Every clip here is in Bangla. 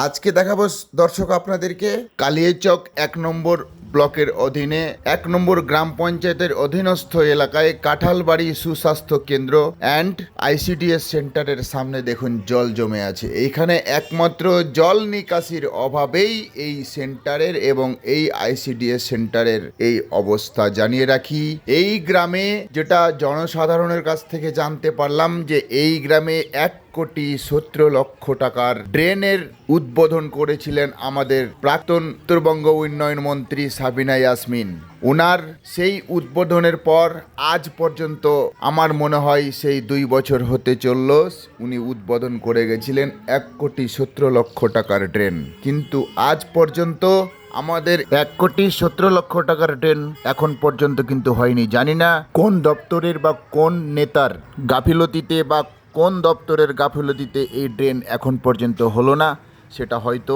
আজকে দেখাবো দর্শক আপনাদেরকে কালিয়াচক 1 নম্বর ব্লকের অধীনে 1 নম্বর গ্রাম পঞ্চায়েতের অধীনস্থ এলাকায় কাঁঠালবাড়ি সুস্বাস্থ্য কেন্দ্র অ্যান্ড আইসিডিএস সেন্টারের সামনে দেখুন জল জমে আছে। এইখানে একমাত্র জল নিকাশির অভাবেই এই সেন্টারের এবং এই আইসিডিএস সেন্টারের এই অবস্থা। জানিয়ে রাখি, এই গ্রামে যেটা জনসাধারণের কাছ থেকে জানতে পারলাম যে এই গ্রামে 1,70,00,000 টাকার ড্রেনের উদ্বোধন করেছিলেন আমাদের প্রাক্তন উত্তরবঙ্গ উন্নয়ন মন্ত্রী সাবিনা ইয়াসমিন। ওনার সেই উদ্বোধনের পর আজ পর্যন্ত আমার মনে হয় সেই 2 বছর হতে চলল, উনি উদ্বোধন করে গেছিলেন 1,70,00,000 টাকার ড্রেন, কিন্তু আজ পর্যন্ত আমাদের 1,70,00,000 টাকার ড্রেন এখন পর্যন্ত কিন্তু হয়নি। জানি না কোন দপ্তরের বা কোন নেতার গাফিলতিতে বা কোন দপ্তরের গাফিলতিতে এই ড্রেন এখন পর্যন্ত হলো না, সেটা হয়তো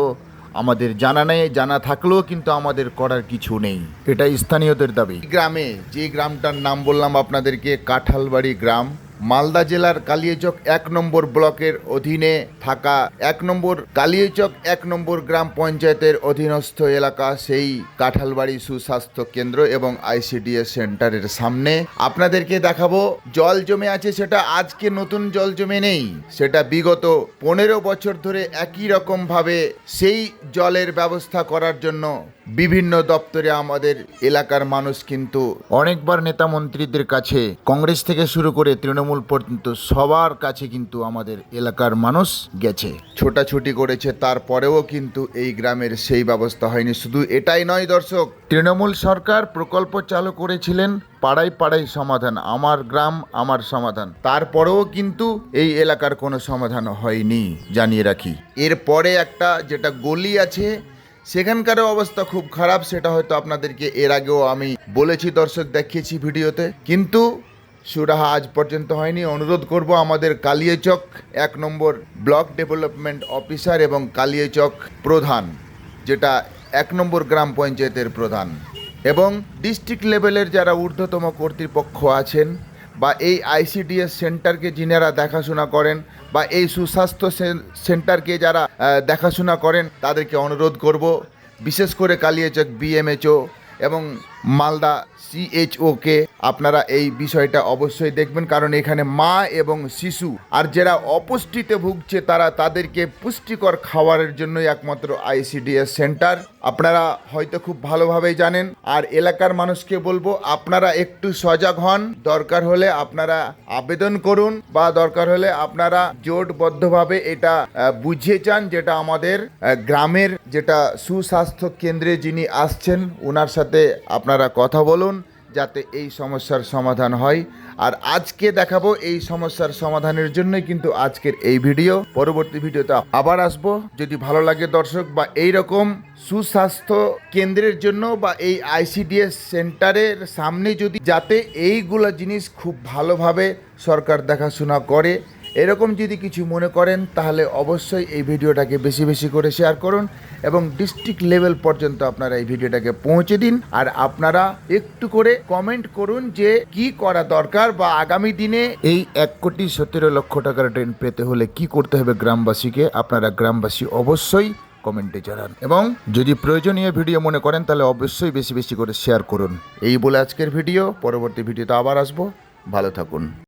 আমাদের জানা নেই। জানা থাকলেও কিন্তু আমাদের করার কিছু নেই, এটা স্থানীয়দের দাবি। গ্রামে যে গ্রামটার নাম বললাম আপনাদেরকে, কাঁঠালবাড়ি গ্রাম, মালদা জেলার কালিয়াচক 1 নম্বর ব্লকের অধীনে থাকা কালিয়াচক 1 নম্বর গ্রাম পঞ্চায়েতের অধীনস্থ এলাকা সেই কাঁঠালবাড়ি সুস্বাস্থ্য কেন্দ্র এবং আইসিডিএস সেন্টারের সামনে আপনাদেরকে দেখাবো জল জমে আছে। সেটা আজকে নতুন জল জমে নেই, সেটা বিগত 15 বছর ধরে একই রকম ভাবে সেই জলের ব্যবস্থা করার জন্য বিভিন্ন দপ্তরে আমাদের এলাকার মানুষ কিন্তু অনেকবার নেতা মন্ত্রীদের কাছে, কংগ্রেস থেকে শুরু করে তৃণমূল পর্যন্ত সবার কাছে কিন্তু আমাদের এলাকার মানুষ গেছে, ছোটাছুটি করেছে, তারপরেও কিন্তু এই গ্রামের সেই ব্যবস্থা হয়নি। শুধু এটাই নয় দর্শক, তৃণমূল সরকার প্রকল্প চালু করেছিলেন পাড়ায় পাড়ায় সমাধান, আমার গ্রাম আমার সমাধান, তারপরেও কিন্তু এই এলাকার কোনো সমাধান হয়নি। জানিয়ে রাখি, এরপরে একটা যেটা গলি আছে সেখানকারও অবস্থা খুব খারাপ, সেটা হয়তো আপনাদেরকে এর আগেও আমি বলেছি দর্শক, দেখিয়েছি ভিডিওতে, কিন্তু সুরাহা আজ পর্যন্ত হয়নি। অনুরোধ করব আমাদের কালিয়াচক 1 নম্বর ব্লক ডেভেলপমেন্ট অফিসার এবং কালিয়াচক প্রধান, যেটা 1 নম্বর গ্রাম পঞ্চায়েতের প্রধান, এবং ডিস্ট্রিক্ট লেভেলের যারা ঊর্ধ্বতম কর্তৃপক্ষ আছেন বা এই আইসিডিএস সেন্টারকে যিনারা দেখাশোনা করেন বা এই সুস্বাস্থ্য সেন্টারকে যারা দেখাশোনা করেন, তাদেরকে অনুরোধ করব, বিশেষ করে কালিয়াচক বিএমএচও এবং মালদা সিএইচওকে আপনারা এই বিষয়টা অবশ্যই দেখবেন, কারণ এখানে মা এবং শিশু আর যারা অপুষ্টিতে ভুগছে তাদেরকে পুষ্টিকর খাবারের জন্যই একমাত্র আইসিডিএস সেন্টার। আপনারা হয়তো খুব ভালোভাবেই জানেন, আর এলাকার মানুষকে বলবো আপনারা একটু সজাগ হন, দরকার হলে আপনারা আবেদন করুন বা দরকার হলে আপনারা জোটবদ্ধভাবে এটা বুঝিয়ে চান, যেটা আমাদের গ্রামের যেটা সুস্বাস্থ্য কেন্দ্রে যিনি আসছেন ওনার সাথে আপনারা কথা বলুন, যাতে এই সমস্যার সমাধান হয়। আর আজকে দেখাবো এই সমস্যার সমাধানের জন্যই কিন্তু আজকের এই ভিডিও। পরবর্তী ভিডিওতে আবার আসবো। যদি ভালো লাগে দর্শক, বা এই রকম সুস্বাস্থ্য কেন্দ্রের জন্য বা এই আইসিডিএস সেন্টারের সামনে যদি যাতে এইগুলো জিনিস খুব ভালোভাবে সরকার দেখাশোনা করে, এরকম যদি কিছু মনে করেন তাহলে অবশ্যই এই ভিডিওটাকে বেশি বেশি করে শেয়ার করুন এবং ডিস্ট্রিক্ট লেভেল পর্যন্ত আপনারা এই ভিডিওটাকে পৌঁছে দিন। আর আপনারা একটু করে কমেন্ট করুন যে কি করা দরকার, বা আগামী দিনে এই 1,17,00,000 টাকার ড্রেন পেতে হলে কি করতে হবে গ্রামবাসীকে, আপনারা গ্রামবাসী অবশ্যই কমেন্টে জানান, এবং যদি প্রয়োজনীয় ভিডিও মনে করেন তাহলে অবশ্যই বেশি বেশি করে শেয়ার করুন। এই বলে আজকের ভিডিও, পরবর্তী ভিডিওতে আবার আসবো। ভালো থাকুন।